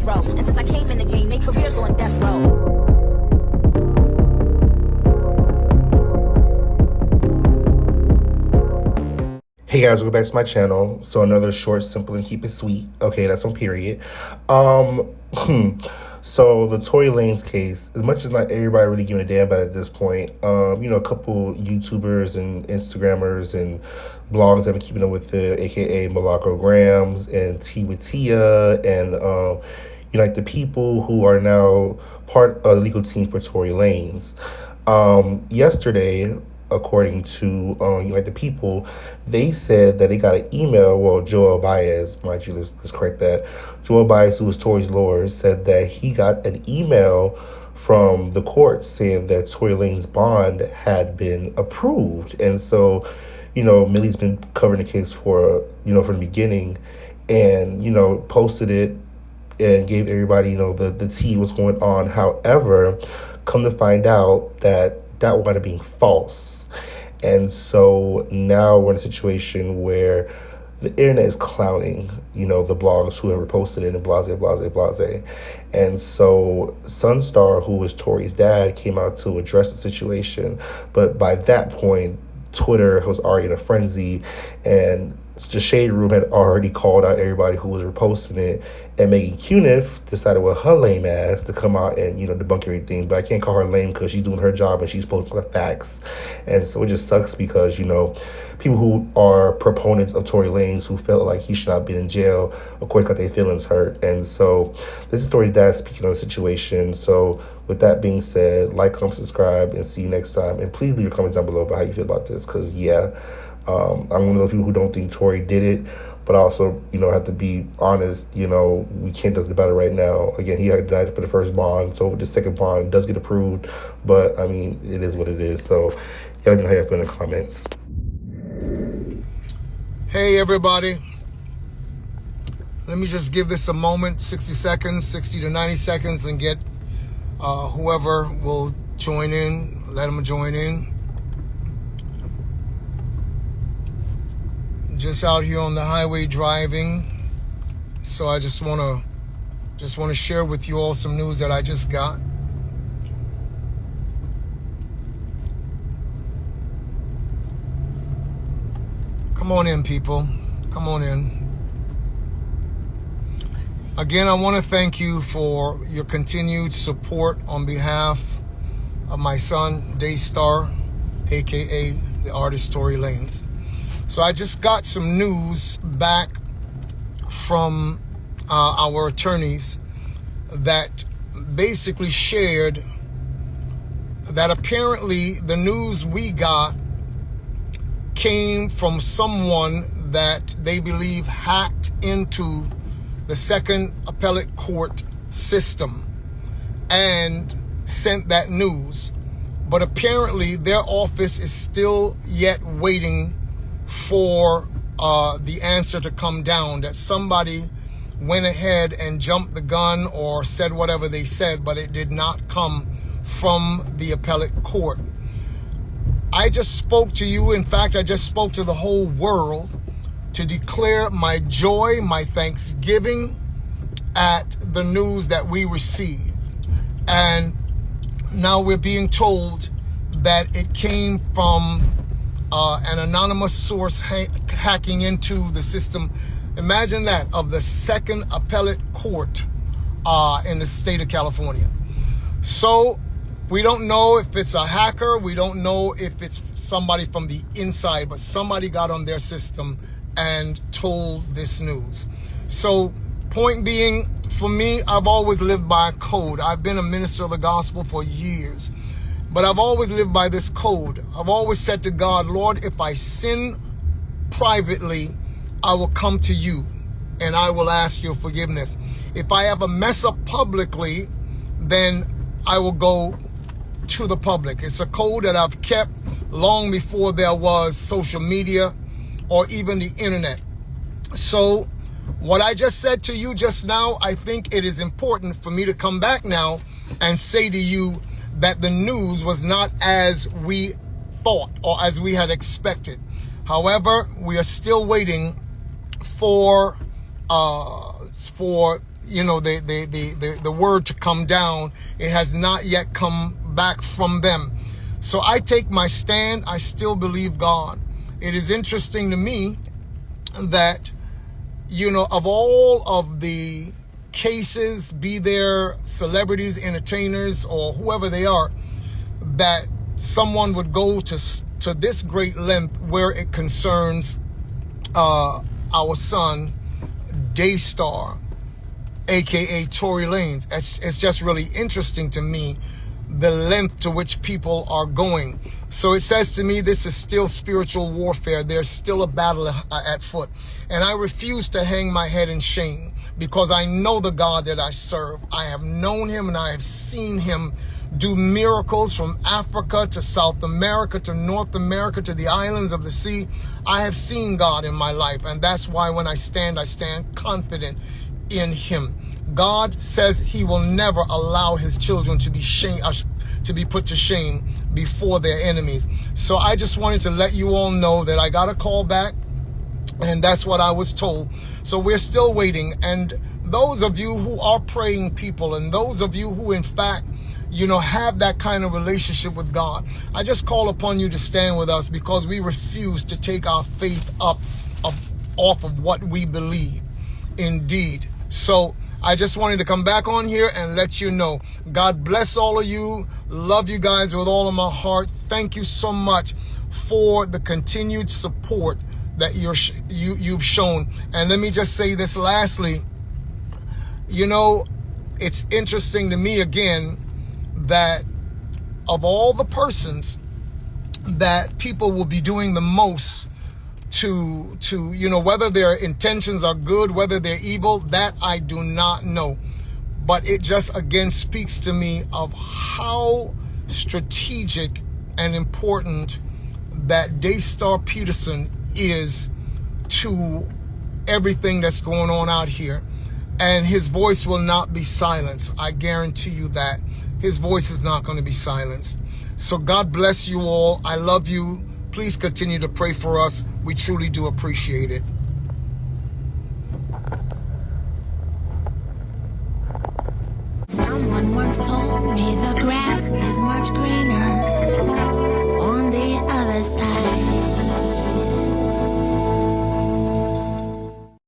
death row. And since I came in the game, their careers on death row. Hey guys, welcome back to my channel. So another short, simple, and keep it sweet. Okay, that's on period. So the Tory Lanez case, as much as not everybody really giving a damn about it at this point, a couple YouTubers and Instagrammers and blogs have been keeping up with it, aka Malako Grams and T with Tia, and like the people who are now part of the legal team for Tory Lanez. Yesterday, according to like the people, they said that they got an email. Well, Joel Baez, mind you, let's correct that. Joel Baez, who was Tory's lawyer, said that he got an email from the court saying that Tory Lanez's bond had been approved. And so, Millie's been covering the case for, from the beginning, and, posted it and gave everybody, the tea, what's going on. However, come to find out that wound up being false. And so now we're in a situation where the internet is clowning, the blogs, whoever posted it, and blase. And so Sunstar, who was Tory's dad, came out to address the situation. But by that point, Twitter was already in a frenzy, and the Shade Room had already called out everybody who was reposting it, and Megan Cuniff decided with her lame ass to come out and, debunk everything. But I can't call her lame because she's doing her job and she's posting the facts. And so it just sucks because, people who are proponents of Tory Lanez who felt like he should not be in jail, of course, got their feelings hurt. And so this is Tory's dad speaking on the situation. So with that being said, like, comment, subscribe, and see you next time. And please leave your comments down below about how you feel about this, because, I'm one of those people who don't think Tory did it, but also, have to be honest, we can't do nothing about it right now. Again, he had died for the first bond, so the second bond does get approved, but, it is what it is. So, let me know how you feel in the comments. Hey, everybody. Let me just give this a moment, 60 seconds, 60 to 90 seconds, and get whoever will join in, let them join in. Just out here on the highway driving, so I just want to share with you all some news that I just got. Come on in, people. Come on in. Again, I want to thank you for your continued support on behalf of my son, Daystar, aka the artist Tory Lanez. So I just got some news back from our attorneys that basically shared that apparently the news we got came from someone that they believe hacked into the Second Appellate Court system and sent that news. But apparently their office is still yet waiting for the answer to come down, that somebody went ahead and jumped the gun or said whatever they said, but it did not come from the appellate court. I just spoke to you. In fact, I just spoke to the whole world to declare my joy, my thanksgiving at the news that we received. And now we're being told that it came from an anonymous source hacking into the system. Imagine that, of the Second Appellate Court in the state of California. So we don't know if it's a hacker. We don't know if it's somebody from the inside, but somebody got on their system and told this news. So point being, for me, I've always lived by a code. I've been a minister of the gospel for years. But I've always lived by this code. I've always said to God, Lord, if I sin privately, I will come to you and I will ask your forgiveness. If I have a mess up publicly, then I will go to the public. It's a code that I've kept long before there was social media or even the internet. So what I just said to you just now, I think it is important for me to come back now and say to you that the news was not as we thought or as we had expected. However, we are still waiting for the word to come down. It has not yet come back from them. So I take my stand. I still believe God. It is interesting to me that, of all of the cases, be there celebrities, entertainers, or whoever they are, that someone would go to this great length where it concerns our son, Daystar, aka Tory Lanez. It's just really interesting to me, the length to which people are going. So it says to me, this is still spiritual warfare. There's still a battle at foot. And I refuse to hang my head in shame, because I know the God that I serve. I have known him and I have seen him do miracles from Africa to South America to North America to the islands of the sea. I have seen God in my life, and that's why when I stand confident in him. God says he will never allow his children to be put to shame before their enemies. So I just wanted to let you all know that I got a call back, and that's what I was told. So we're still waiting. And those of you who are praying people, and those of you who in fact have that kind of relationship with God, I just call upon you to stand with us, because we refuse to take our faith off of what we believe. Indeed. So I just wanted to come back on here and let you know. God bless all of you. Love you guys with all of my heart. Thank you so much for the continued support that you've shown. And let me just say this lastly. It's interesting to me again that of all the persons that people will be doing the most to whether their intentions are good, whether they're evil, that I do not know. But it just again speaks to me of how strategic and important that Daystar Peterson is to everything that's going on out here. And his voice will not be silenced. I guarantee you that. His voice is not going to be silenced. So God bless you all. I love you. Please continue to pray for us. We truly do appreciate it. Someone once told me the grass is much greener on the other side.